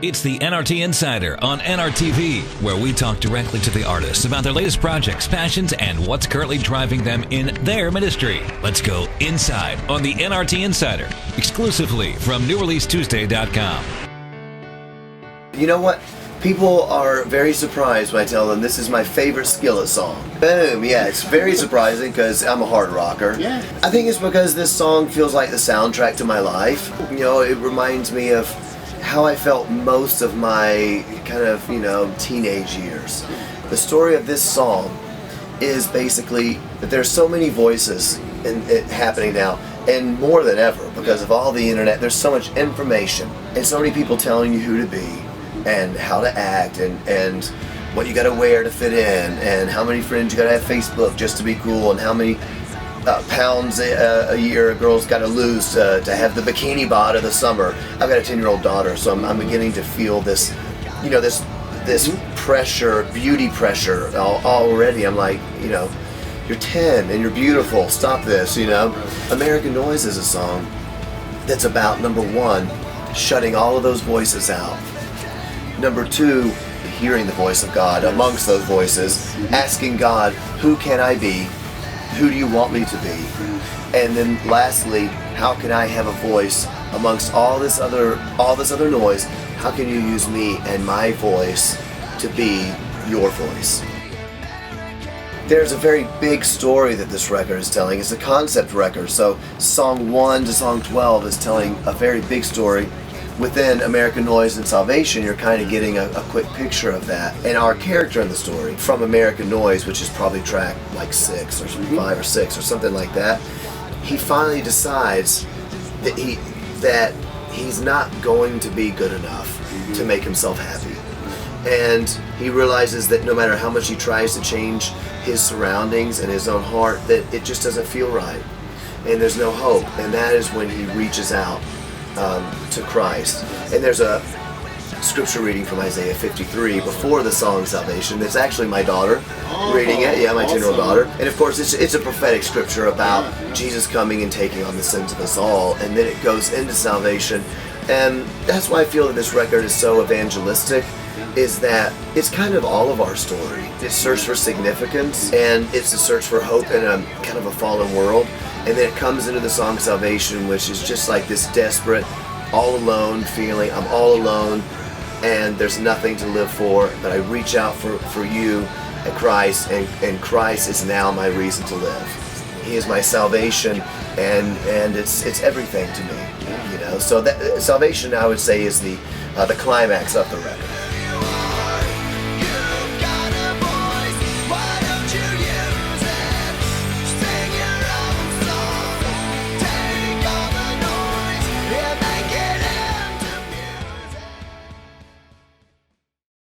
It's the NRT Insider on NRTV, where we talk directly to the artists about their latest projects, passions, and what's currently driving them in their ministry. Let's go inside on the NRT Insider, exclusively from NewReleaseTuesday.com. You know what? People are very surprised when I tell them this is my favorite Skillet song. Boom, yeah, it's very surprising because I'm a hard rocker. Yeah. I think it's because this song feels like the soundtrack to my life. You know, it reminds me of how I felt most of my kind of, teenage years. The story of this song is basically that there's so many voices in it happening now, and more than ever because of all the internet. There's so much information and so many people telling you who to be and how to act and what you gotta wear to fit in and how many friends you gotta have Facebook just to be cool and how many pounds a year a girl's got to lose to have the bikini bod of the summer. I've got a 10-year-old daughter, so I'm beginning to feel this, this pressure, beauty pressure already. I'm like, you're 10 and you're beautiful. Stop this, American Noise is a song that's about, number one, shutting all of those voices out. Number two, hearing the voice of God amongst those voices, asking God, who can I be? Who do you want me to be? And then lastly, how can I have a voice amongst all this other noise? How can you use me and my voice to be your voice? There's a very big story that this record is telling. It's a concept record, so song 1 to song 12 is telling a very big story. Within American Noise and Salvation, you're kind of getting a quick picture of that. And our character in the story, from American Noise, which is probably track like 6 or 5 or 6 or something like that, he finally decides that he's not going to be good enough to make himself happy. And he realizes that no matter how much he tries to change his surroundings and his own heart, that it just doesn't feel right. And there's no hope. And that is when he reaches out to Christ. And there's a scripture reading from Isaiah 53 before the song Salvation. It's actually my daughter reading it. Yeah, my 10-year-old daughter. And of course it's a prophetic scripture about Jesus coming and taking on the sins of us all. And then it goes into salvation. And that's why I feel that this record is so evangelistic, is that it's kind of all of our story. It's a search for significance, and it's a search for hope in a kind of a fallen world. And then it comes into the song Salvation, which is just like this desperate, all alone feeling. I'm all alone and there's nothing to live for, but I reach out for you and Christ, and Christ is now my reason to live. He is my salvation, and it's everything to me. So that Salvation, I would say, is the climax of the record.